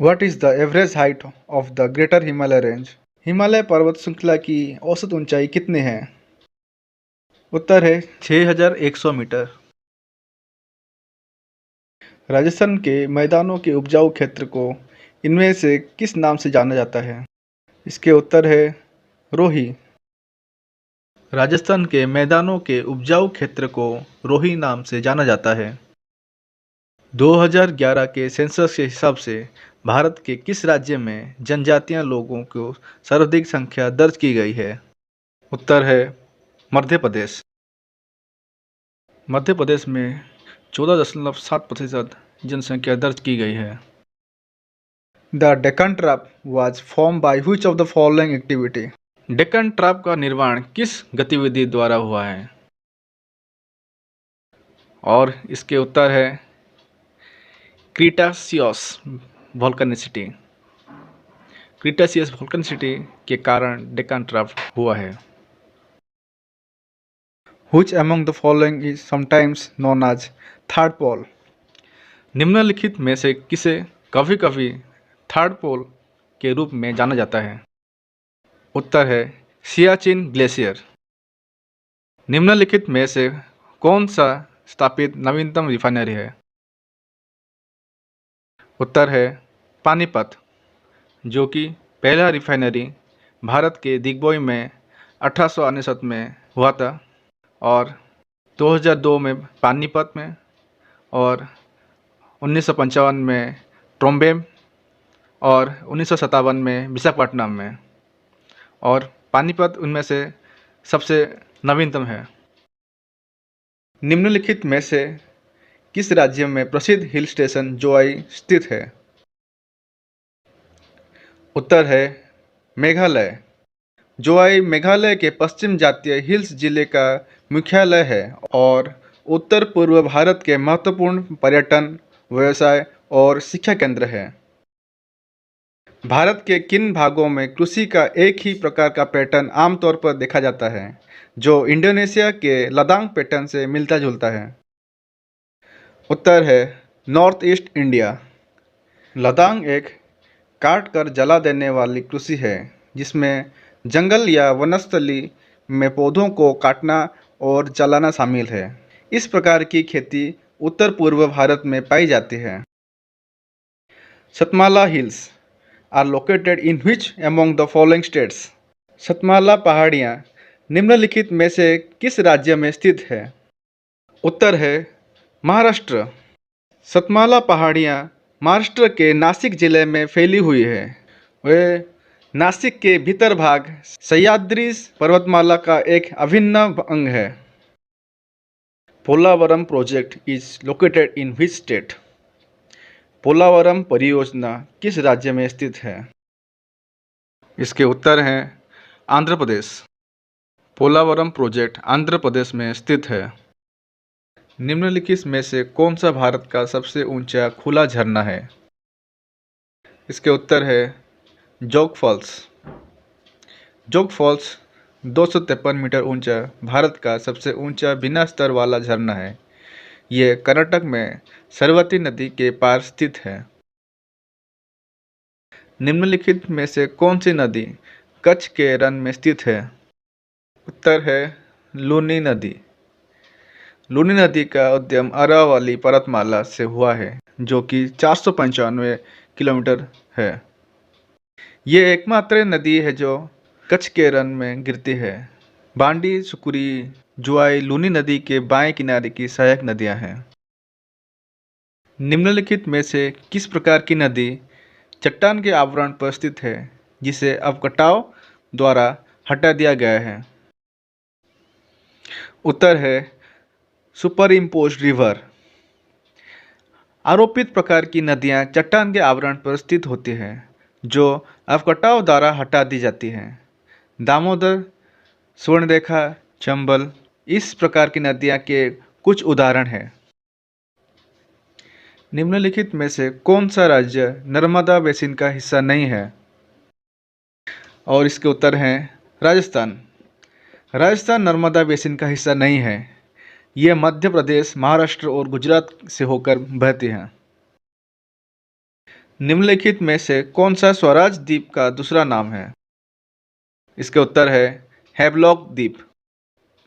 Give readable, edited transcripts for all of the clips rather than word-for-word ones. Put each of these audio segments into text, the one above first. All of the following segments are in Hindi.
What is the average height of the Greater Himalaya Range? Himalaya पर्वत श्रृंखला की औसत ऊंचाई कितनी है? उत्तर है 6100 मीटर। राजस्थान के मैदानों के उपजाऊ क्षेत्र को इनमें से किस नाम से जाना जाता है? इसके उत्तर है रोही। राजस्थान के मैदानों के उपजाऊ क्षेत्र को रोही नाम से जाना जाता है। 2011 के सेंसस के हिसाब से भारत के किस राज्य में जनजातीय लोगों को सर्वाधिक संख्या दर्ज की गई है? उत्तर है मध्य प्रदेश। मध्य प्रदेश में 14.7% जनसंख्या दर्ज की गई है। The Deccan trap was form by which of the following activity? Deccan trap का निर्माण किस गतिविधि द्वारा हुआ है? और इसके उत्तर है क्रीटासियस वोल्केनिसिटी। क्रीटासियस वोल्केनिसिटी के कारण डेक्कन ट्रैप हुआ है। Which among the following is sometimes known as third pole? निम्नलिखित में से किसे कभी कभी थर्ड पोल के रूप में जाना जाता है? उत्तर है सियाचिन ग्लेशियर। निम्नलिखित में से कौन सा स्थापित नवीनतम रिफाइनरी है? उत्तर है पानीपत, जो कि पहला रिफाइनरी भारत के दिग्बोई में 1869 में हुआ था और 2002 में पानीपत में और 1955 में ट्रोम्बेम और 1957 में विशाखापट्टनम में, और पानीपत उनमें से सबसे नवीनतम है। निम्नलिखित में से किस राज्य में प्रसिद्ध हिल स्टेशन जोवाई स्थित है? उत्तर है मेघालय। जोवाई मेघालय के पश्चिम जातीय हिल्स जिले का मुख्यालय है और उत्तर पूर्व भारत के महत्वपूर्ण पर्यटन, व्यवसाय और शिक्षा केंद्र है। भारत के किन भागों में कृषि का एक ही प्रकार का पैटर्न आमतौर पर देखा जाता है, जो इंडोनेशिया के लद्दाख पैटर्न से मिलता जुलता है? उत्तर है नॉर्थ ईस्ट इंडिया। लद्दाख एक काट कर जला देने वाली कृषि है, जिसमें जंगल या वनस्थली में पौधों को काटना और जलाना शामिल है। इस प्रकार की खेती उत्तर पूर्व भारत में पाई जाती है। Satmala hills are located in which among the following states? Satmala पहाड़ियाँ निम्नलिखित में से किस राज्य में स्थित है? उत्तर है महाराष्ट्र। सतमाला पहाड़ियाँ महाराष्ट्र के नासिक जिले में फैली हुई है। वे नासिक के भीतर भाग सह्याद्री पर्वतमाला का एक अभिन्न अंग है। Polavaram project is located in which state? Polavaram परियोजना किस राज्य में स्थित है? इसके उत्तर हैं आंध्र प्रदेश। पोलावरम प्रोजेक्ट आंध्र प्रदेश में स्थित है। निम्नलिखित में से कौन सा भारत का सबसे ऊंचा खुला झरना है? इसके उत्तर है जोग फॉल्स। जोग फॉल्स 253 मीटर ऊंचा भारत का सबसे ऊंचा बिना स्तर वाला झरना है। ये कर्नाटक में सरस्वती नदी के पार स्थित है। निम्नलिखित में से कौन सी नदी कच्छ के रण में स्थित है? उत्तर है लूनी नदी। लूनी नदी का उद्गम अरावली पर्वतमाला से हुआ है, जो कि 495 किलोमीटर है। ये एकमात्र नदी है जो कच्छ के रण में गिरती है। बांडी, सुकुरी, जुआई लूनी नदी के बाएं किनारे की सहायक नदियां हैं। निम्नलिखित में से किस प्रकार की नदी चट्टान के आवरण पर स्थित है, जिसे अब कटाव द्वारा हटा दिया गया है? उत्तर है सुपर इम्पोज्ड रिवर। आरोपित प्रकार की नदियां चट्टान के आवरण पर स्थित होती हैं, जो अब कटाव द्वारा हटा दी जाती हैं। दामोदर, स्वर्णरेखा, चंबल इस प्रकार की नदियां के कुछ उदाहरण हैं। निम्नलिखित में से कौन सा राज्य नर्मदा बेसिन का हिस्सा नहीं है? और इसके उत्तर हैं राजस्थान। राजस्थान नर्मदा बेसिन का हिस्सा नहीं है। ये मध्य प्रदेश, महाराष्ट्र और गुजरात से होकर बहती हैं। निम्नलिखित में से कौन सा स्वराज द्वीप का दूसरा नाम है? इसके उत्तर है हैवलॉक द्वीप।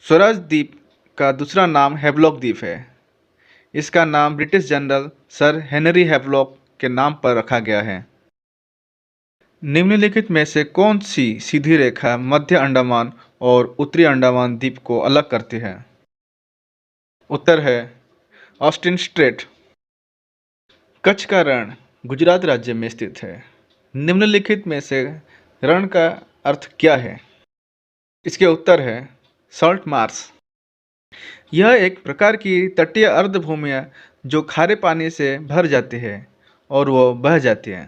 स्वराज द्वीप का दूसरा नाम हैवलॉक द्वीप है। इसका नाम British general sir Henry Havelock के नाम पर रखा गया है। निम्नलिखित में से कौन सी सीधी रेखा मध्य अंडमान और उत्तरी अंडमान द्वीप को अलग करती है? उत्तर है ऑस्टिन स्ट्रेट। कच्छ का रण गुजरात राज्य में स्थित है। निम्नलिखित में से रण का अर्थ क्या है? इसके उत्तर है सॉल्ट मार्श। यह एक प्रकार की तटीय अर्धभूमियां जो खारे पानी से भर जाती है और वो बह जाती है।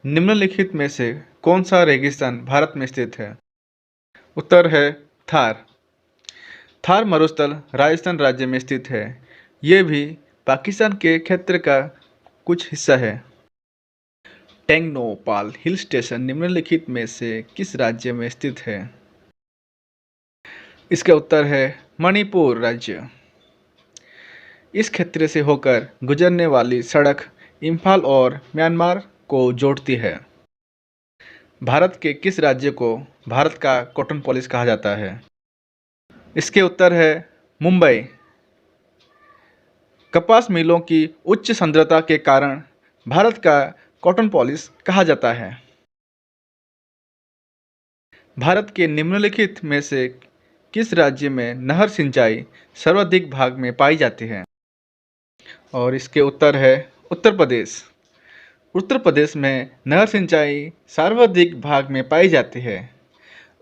निम्नलिखित में से कौन सा रेगिस्तान भारत में स्थित है? उत्तर है थार। थार मरुस्थल राजस्थान राज्य में स्थित है। ये भी पाकिस्तान के क्षेत्र का कुछ हिस्सा है। टेंगनोपाल हिल स्टेशन निम्नलिखित में से किस राज्य में स्थित है? इसका उत्तर है मणिपुर राज्य। इस क्षेत्र से होकर गुजरने वाली सड़क इम्फाल और म्यांमार को जोड़ती है। भारत के किस राज्य को भारत का कॉटन पॉलिश कहा जाता है? इसके उत्तर है मुंबई। कपास मिलों की उच्च सांद्रता के कारण भारत का कॉटन पॉलिश कहा जाता है। भारत के निम्नलिखित में से किस राज्य में नहर सिंचाई सर्वाधिक भाग में पाई जाती है? और इसके उत्तर है उत्तर प्रदेश। उत्तर प्रदेश में नहर सिंचाई सर्वाधिक भाग में पाई जाती है।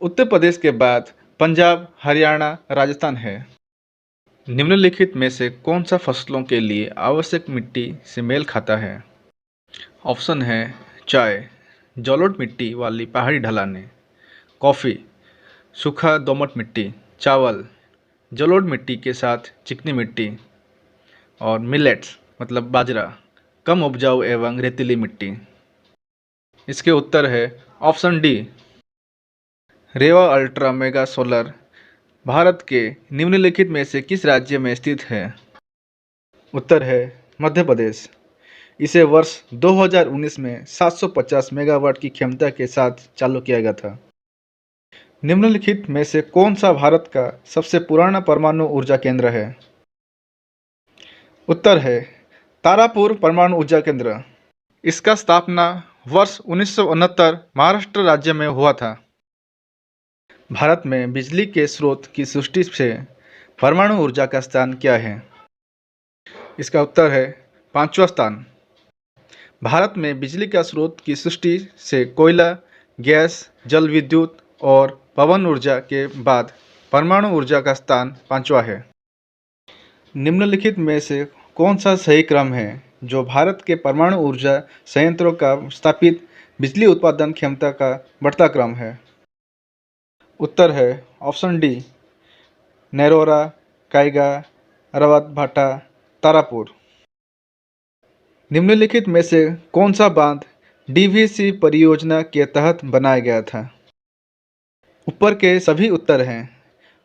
उत्तर प्रदेश के बाद पंजाब, हरियाणा, राजस्थान है। निम्नलिखित में से कौन सा फसलों के लिए आवश्यक मिट्टी से मेल खाता है? ऑप्शन है चाय, जलोढ़ मिट्टी वाली पहाड़ी ढलानें, कॉफ़ी, सूखा दोमट मिट्टी, चावल, जलोढ़ मिट्टी के साथ चिकनी मिट्टी, और मिलेट्स मतलब बाजरा, कम उपजाऊ एवं रेतीली मिट्टी। इसके उत्तर है ऑप्शन डी, रेवा अल्ट्रा मेगा सोलर भारत के निम्नलिखित में से किस राज्य में स्थित है? उत्तर है मध्य प्रदेश। इसे वर्ष 2019 में 750 मेगावाट की क्षमता के साथ चालू किया गया था। निम्नलिखित में से कौन सा भारत का सबसे पुराना परमाणु ऊर्जा केंद्र है? उत्तर है तारापुर परमाणु ऊर्जा केंद्र। इसका स्थापना वर्ष 1969 महाराष्ट्र राज्य में हुआ था। भारत में बिजली के स्रोत की सृष्टि से परमाणु ऊर्जा का स्थान क्या है? इसका उत्तर है पांचवा स्थान। भारत में बिजली का स्रोत की सृष्टि से कोयला, गैस, जल विद्युत और पवन ऊर्जा के बाद परमाणु ऊर्जा का स्थान पांचवा है। निम्नलिखित में से कौन सा सही क्रम है जो भारत के परमाणु ऊर्जा संयंत्रों का स्थापित बिजली उत्पादन क्षमता का बढ़ता क्रम है? उत्तर है ऑप्शन डी, नैरोरा, काइगा, रवत भाटा, तारापुर। निम्नलिखित में से कौन सा बांध डीवीसी परियोजना के तहत बनाया गया था? ऊपर के सभी उत्तर हैं।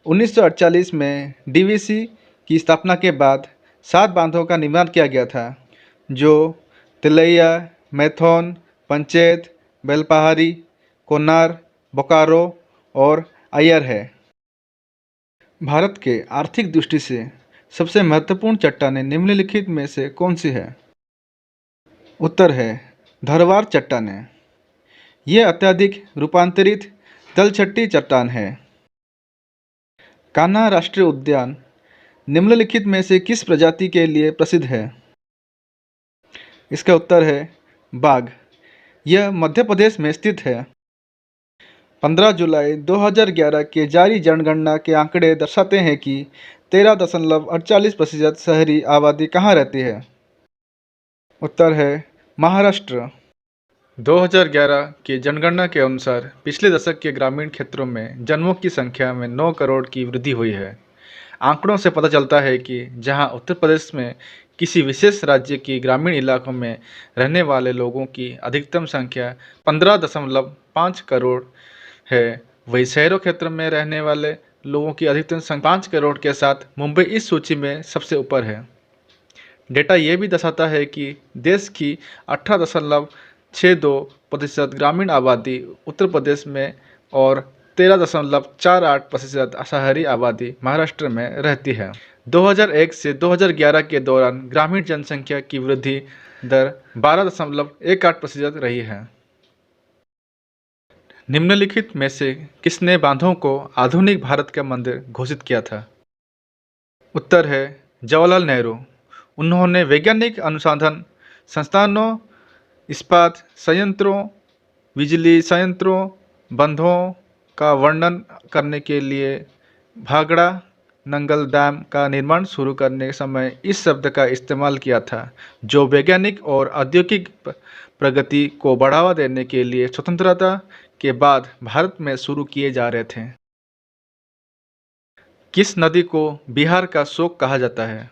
1948 में डीवीसी की स्थापना के बाद 7 बांधों का निर्माण किया गया था, जो तिलैया, मैथौन, पंचेत, बेलपहाड़ी, कोन्नार, बोकारो और अय्यर है। भारत के आर्थिक दृष्टि से सबसे महत्वपूर्ण चट्टानें निम्नलिखित में से कौन सी है? उत्तर है धरवार चट्टानें। यह अत्यधिक रूपांतरित तलछटी चट्टान है। कान्हा राष्ट्रीय उद्यान निम्नलिखित में से किस प्रजाति के लिए प्रसिद्ध है? इसका उत्तर है बाघ। यह मध्य प्रदेश में स्थित है। 15 जुलाई 2011 के जारी जनगणना के आंकड़े दर्शाते हैं कि 13.48% शहरी आबादी कहाँ रहती है? उत्तर है महाराष्ट्र। 2011 की जनगणना के अनुसार पिछले दशक के ग्रामीण क्षेत्रों में जन्मों की संख्या में 9 करोड़ की वृद्धि हुई है। आंकड़ों से पता चलता है कि जहां उत्तर प्रदेश में किसी विशेष राज्य की ग्रामीण इलाकों में रहने वाले लोगों की अधिकतम संख्या 15.5 करोड़ है, वही शहरों क्षेत्र में रहने वाले लोगों की अधिकतम संख्या 5 करोड़ के साथ मुंबई इस सूची में सबसे ऊपर है। डेटा ये भी दर्शाता है कि देश की 18.62% ग्रामीण आबादी उत्तर प्रदेश में और 13.48% शहरी आबादी महाराष्ट्र में रहती है। 2001 से 2011 के दौरान ग्रामीण जनसंख्या की वृद्धि दर 12.18% रही है। निम्नलिखित में से किसने बांधों को आधुनिक भारत का मंदिर घोषित किया था? उत्तर है जवाहरलाल नेहरू। उन्होंने वैज्ञानिक अनुसंधान संस्थानों, इस्पात संयंत्रों, बिजली संयंत्रों, बांधों का वर्णन करने के लिए भाखड़ा नंगल डैम का निर्माण शुरू करने के समय इस शब्द का इस्तेमाल किया था, जो वैज्ञानिक और औद्योगिक प्रगति को बढ़ावा देने के लिए स्वतंत्रता के बाद भारत में शुरू किए जा रहे थे। किस नदी को बिहार का शोक कहा जाता है?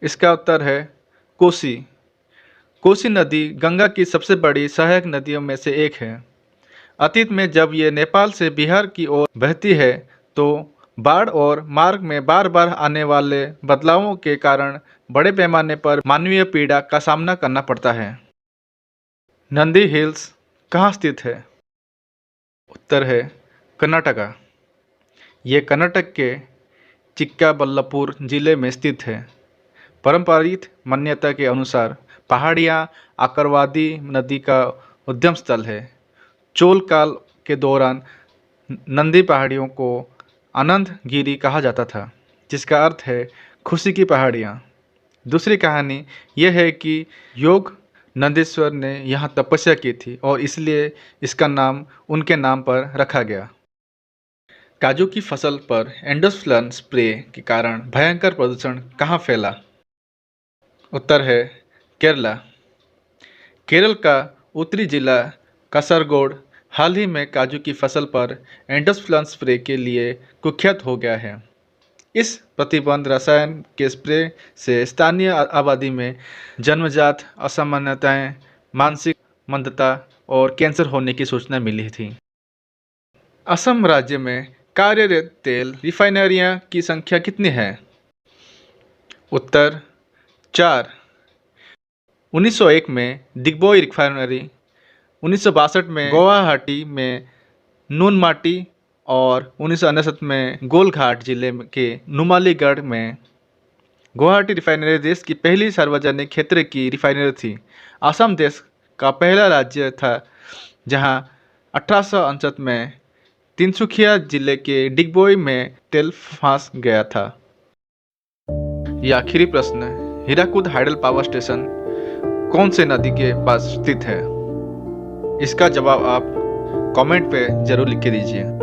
इसका उत्तर है कोसी। कोसी नदी गंगा की सबसे बड़ी सहायक नदियों में से एक है। अतीत में जब ये नेपाल से बिहार की ओर बहती है तो बाढ़ और मार्ग में बार बार आने वाले बदलावों के कारण बड़े पैमाने पर मानवीय पीड़ा का सामना करना पड़ता है। नंदी हिल्स कहाँ स्थित है? उत्तर है कर्नाटका। ये कर्नाटक के चिक्काबल्लापुर जिले में स्थित है। पारंपरिक मान्यता के अनुसार पहाड़ियाँ आकरवादी नदी का उद्गम स्थल है। चोल काल के दौरान नंदी पहाड़ियों को आनंदगिरी कहा जाता था, जिसका अर्थ है खुशी की पहाड़ियाँ। दूसरी कहानी यह है कि योग नंदीश्वर ने यहाँ तपस्या की थी और इसलिए इसका नाम उनके नाम पर रखा गया। काजू की फसल पर एंडोसल्फान स्प्रे के कारण भयंकर प्रदूषण कहाँ फैला? उत्तर है केरला। केरल का उत्तरी जिला कासरगोड हाल ही में काजू की फसल पर एंडोसल्फान स्प्रे के लिए कुख्यात हो गया है। इस प्रतिबंध रसायन के स्प्रे से स्थानीय आबादी में जन्मजात असामान्यताएं, मानसिक मंदता और कैंसर होने की सूचना मिली थी। असम राज्य में कार्यरत तेल रिफाइनरियां की संख्या कितनी है? उत्तर 4। 1901 में दिग्बोई रिफाइनरी, 1962 में गुवाहाटी में नूनमाटी और 1969 में गोलघाट जिले के नुमालीगढ़ में। गुवाहाटी रिफाइनरी देश की पहली सार्वजनिक क्षेत्र की रिफाइनरी थी। असम देश का पहला राज्य था जहां 1859 में तिनसुकिया जिले के डिगबोई में तेल फंस गया था। यह आखिरी प्रश्न, हीराकुद हाइडल पावर स्टेशन कौन से नदी के पास स्थित है? इसका जवाब आप कमेंट पे जरूर लिख के दीजिए।